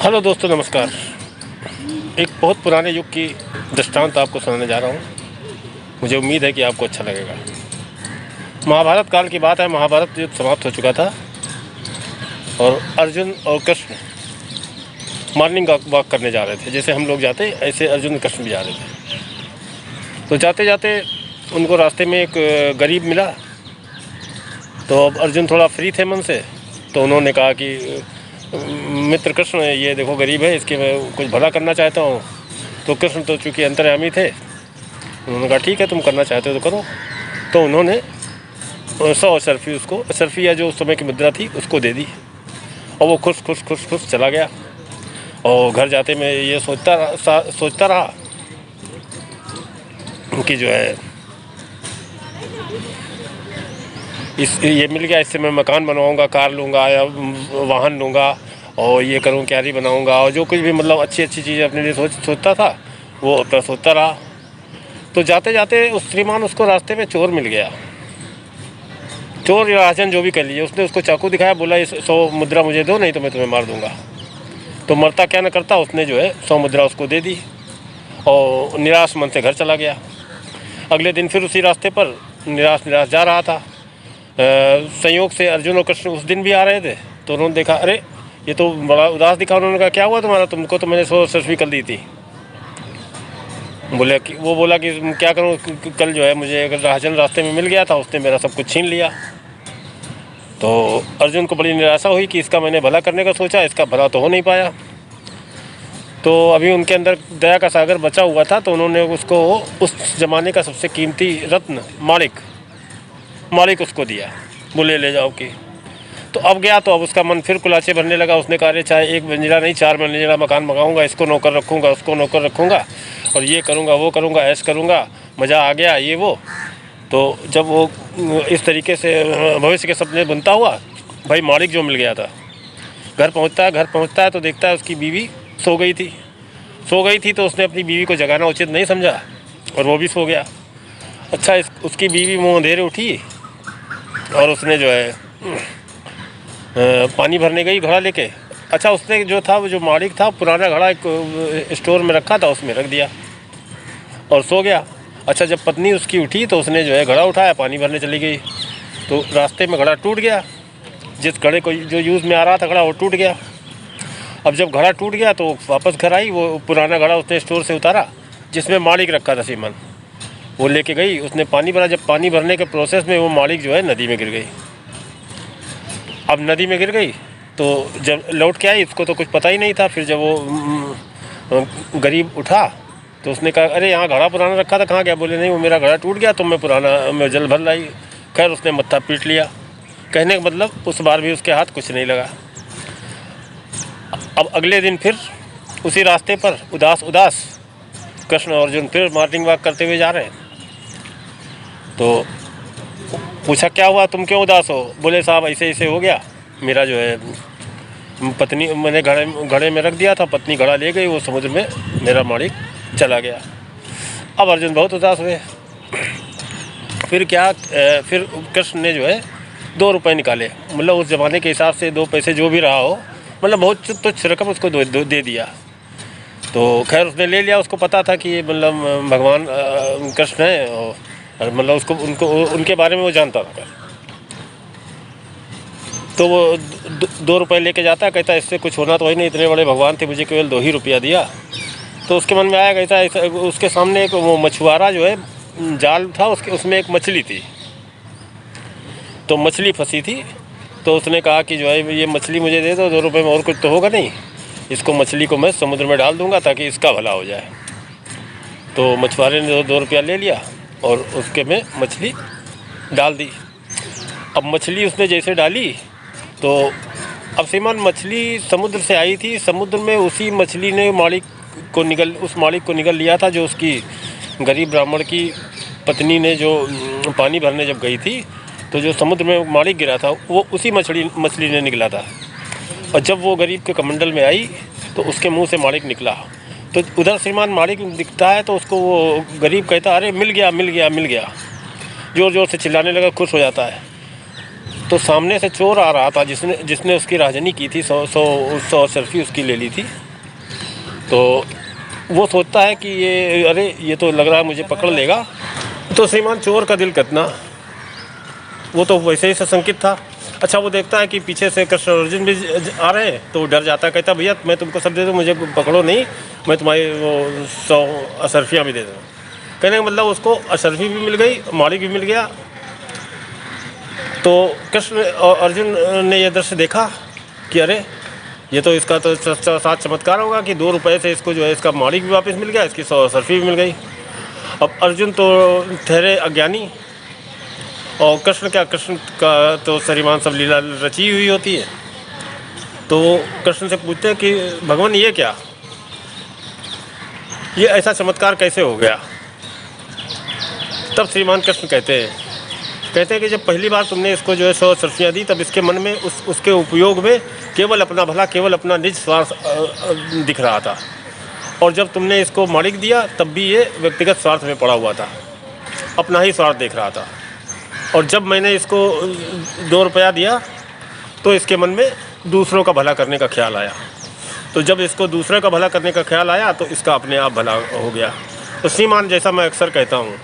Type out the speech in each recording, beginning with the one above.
Hello दोस्तों, नमस्कार। एक बहुत पुराने युग की दृष्टांत आपको सुनाने जा रहा हूँ। मुझे उम्मीद है कि आपको अच्छा लगेगा। महाभारत काल की बात है। महाभारत युद्ध समाप्त हो चुका था और अर्जुन और कृष्ण मॉर्निंग वॉक करने जा रहे थे। जैसे हम लोग जाते ऐसे अर्जुन और कृष्ण भी जा रहे थे। तो जाते जाते उनको रास्ते में एक गरीब मिला। तो अब अर्जुन थोड़ा फ्री थे मन से, तो उन्होंने कहा कि मित्र कृष्ण, ये देखो गरीब है, इसके मैं कुछ भला करना चाहता हूँ। तो कृष्ण तो चूँकि अंतर्यामी थे, उन्होंने कहा ठीक है, तुम करना चाहते हो तो करो। तो उन्होंने 100 अशर्फी, उसको अशर्फी या जो उस समय की मुद्रा थी उसको दे दी और वो खुश चला गया। और घर जाते मैं ये सोचता रहा कि जो है ये मिल गया, इससे मैं मकान बनवाऊंगा, कार लूँगा या वाहन लूँगा और ये करूँ, क्यारी बनाऊंगा और जो कुछ भी मतलब अच्छी चीज़ें अपने लिए सोचता था वो अपना सोचता रहा। तो जाते जाते उस श्रीमान उसको रास्ते में चोर मिल गया। चोर या राजन जो भी कह लीजिए, उसने उसको चाकू दिखाया, बोला ये 100 मुद्रा मुझे दो, नहीं तो मैं तुम्हें मार दूंगा। तो मरता क्या न करता, उसने जो है 100 मुद्रा उसको दे दी और निराश मन से घर चला गया। अगले दिन फिर उसी रास्ते पर निराश जा रहा था। संयोग से अर्जुन और कृष्ण उस दिन भी आ रहे थे। तो उन्होंने देखा, अरे ये तो बड़ा उदास दिखा। उन्होंने कहा क्या हुआ तुम्हारा, तुमको तो मैंने 100 अशर्फी कर दी थी। वो बोला कि क्या करूँ, कल जो है मुझे अगर राजन रास्ते में मिल गया था, उसने मेरा सब कुछ छीन लिया। तो अर्जुन को बड़ी निराशा हुई कि इसका मैंने भला करने का सोचा, इसका भला तो हो नहीं पाया। तो अभी उनके अंदर दया का सागर बचा हुआ था। तो उन्होंने उसको उस ज़माने का सबसे कीमती रत्न मालिक उसको दिया, बोले ले जाओ कि। तो अब गया तो अब उसका मन फिर कुलाचे भरने लगा। उसने कहा अरे चाहे एक मंजिला नहीं 4 मंजिला मकान मंगाऊंगा, इसको नौकर रखूँगा, उसको नौकर रखूँगा और ये करूँगा वो करूँगा, ऐश करूँगा, मज़ा आ गया ये वो। तो जब वो इस तरीके से भविष्य के सपने बुनता हुआ, भाई मालिक जो मिल गया था, घर पहुँचता है तो देखता है उसकी बीवी सो गई थी। तो उसने अपनी बीवी को जगाना उचित नहीं समझा और वो भी सो गया। अच्छा, उसकी बीवी मुँह अंधेरे उठी और उसने जो है पानी भरने गई घड़ा लेके। अच्छा, उसने जो था, वो जो मालिक था, पुराना घड़ा एक स्टोर में रखा था, उसमें रख दिया और सो गया। अच्छा, जब पत्नी उसकी उठी तो उसने जो है घड़ा उठाया, पानी भरने चली गई। तो रास्ते में घड़ा टूट गया। जिस घड़े को जो यूज़ में आ रहा था घड़ा, वो टूट गया। अब जब घड़ा टूट गया तो वापस घर आई, वो पुराना घड़ा उसने स्टोर से उतारा जिसमें मालिक रखा था श्रीमान, वो लेके गई। उसने पानी भरा। जब पानी भरने के प्रोसेस में वो मालिक जो है नदी में गिर गई। अब नदी में गिर गई तो जब लौट के आई, इसको तो कुछ पता ही नहीं था। फिर जब वो गरीब उठा तो उसने कहा अरे यहाँ घड़ा पुराना रखा था, कहाँ गया? बोले नहीं, वो मेरा घड़ा टूट गया तो मैं जल भर लाई। खैर उसने मत्था पीट लिया। कहने का मतलब उस बार भी उसके हाथ कुछ नहीं लगा। अब अगले दिन फिर उसी रास्ते पर उदास कृष्ण और अर्जुन फिर मॉर्निंग वॉक करते हुए जा रहे हैं। तो पूछा क्या हुआ, तुम क्यों उदास हो? बोले साहब ऐसे हो गया, मेरा जो है पत्नी मैंने घड़े में रख दिया था, पत्नी घड़ा ले गई, वो समुद्र में मेरा मालिक चला गया। अब अर्जुन बहुत उदास हुए। फिर फिर कृष्ण ने जो है 2 रुपये निकाले। मतलब उस ज़माने के हिसाब से 2 पैसे जो भी रहा हो, मतलब बहुत तुच्छ रकम उसको दे दिया। तो खैर उसने ले लिया। उसको पता था कि ये मतलब भगवान कृष्ण है और मतलब उनके बारे में वो जानता था। तो वो 2 रुपये लेके जाता, कहता इससे कुछ होना तो ही नहीं, इतने बड़े भगवान थे, मुझे केवल 2 ही रुपया दिया। तो उसके मन में आया, कहता उसके सामने एक वो मछुआरा जो है जाल था, उसमें एक मछली थी। तो मछली फंसी थी। तो उसने कहा कि जो है ये मछली मुझे दे दो, 2 रुपये में और कुछ तो होगा नहीं, इसको मछली को मैं समुद्र में डाल दूंगा ताकि इसका भला हो जाए। तो मछुआरे ने 2 रुपया ले लिया और उसके में मछली डाल दी। अब मछली उसने जैसे डाली तो अब श्रीमान मछली समुद्र से आई थी। समुद्र में उसी मछली ने उस मालिक को निगल लिया था, जो उसकी गरीब ब्राह्मण की पत्नी ने जो पानी भरने जब गई थी, तो जो समुद्र में मालिक गिरा था वो उसी मछली ने निकला था। और जब वो गरीब के कमंडल में आई तो उसके मुंह से मालिक निकला। तो उधर श्रीमान मालिक दिखता है तो उसको वो गरीब कहता अरे मिल गया, जोर जोर से चिल्लाने लगा, खुश हो जाता है। तो सामने से चोर आ रहा था जिसने उसकी राहजनी की थी, 100 अशरफी उसकी ले ली थी। तो वो सोचता है कि ये तो लग रहा है मुझे पकड़ लेगा। तो श्रीमान चोर का दिल कितना, वो तो वैसे ही सशंकित था। अच्छा, वो देखता है कि पीछे से कृष्ण और अर्जुन भी आ रहे हैं, तो डर जाता है, कहता भैया मैं तुमको सब दे दूँ, मुझे पकड़ो नहीं, मैं तुम्हारी वो 100 अशरफियाँ भी दे दूँ। कहने का मतलब उसको अशरफी भी मिल गई, मालिक भी मिल गया। तो कृष्ण और अर्जुन ने यह दृश्य देखा कि अरे ये तो इसका तो साथ चमत्कार होगा कि 2 रुपये से इसको जो है इसका मालिक भी वापस मिल गया, इसकी 100 अशरफी भी मिल गई। अब अर्जुन तो ठहरे अज्ञानी, और कृष्ण का तो श्रीमान सब लीला रची हुई होती है। तो कृष्ण से पूछते हैं कि भगवान ये क्या, ये ऐसा चमत्कार कैसे हो गया। तब श्रीमान कृष्ण कहते हैं कि जब पहली बार तुमने इसको जो है 100 अशरफियाँ दी, तब इसके मन में उसके उपयोग में केवल अपना भला, केवल अपना निज स्वार्थ दिख रहा था। और जब तुमने इसको मालिक दिया, तब भी ये व्यक्तिगत स्वार्थ में पड़ा हुआ था, अपना ही स्वार्थ देख रहा था। और जब मैंने इसको 2 रुपया दिया, तो इसके मन में दूसरों का भला करने का ख्याल आया। तो जब इसको दूसरे का भला करने का ख्याल आया, तो इसका अपने आप भला हो गया। तो श्रीमान, जैसा मैं अक्सर कहता हूँ,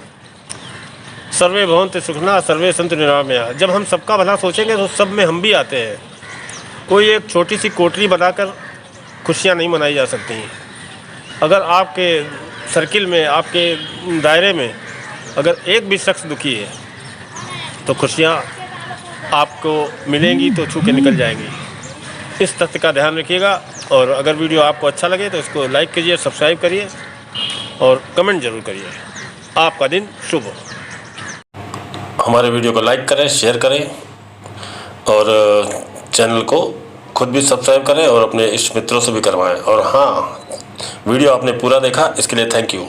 सर्वे भवन्तु सुखिनः सर्वे सन्तु निरामयाः। जब हम सबका भला सोचेंगे तो सब में हम भी आते हैं। कोई एक छोटी सी कोठरी बनाकर खुशियाँ नहीं मनाई जा सकती हैं। अगर आपके सर्किल में, आपके दायरे में अगर एक भी शख्स दुखी है, तो खुशियाँ आपको मिलेंगी तो छू के निकल जाएंगी। इस तथ्य का ध्यान रखिएगा। और अगर वीडियो आपको अच्छा लगे तो इसको लाइक कीजिए, सब्सक्राइब करिए और कमेंट ज़रूर करिए। आपका दिन शुभ हो। हमारे वीडियो को लाइक करें, शेयर करें और चैनल को खुद भी सब्सक्राइब करें और अपने इष्ट मित्रों से भी करवाएं। और हाँ, वीडियो आपने पूरा देखा, इसके लिए थैंक यू।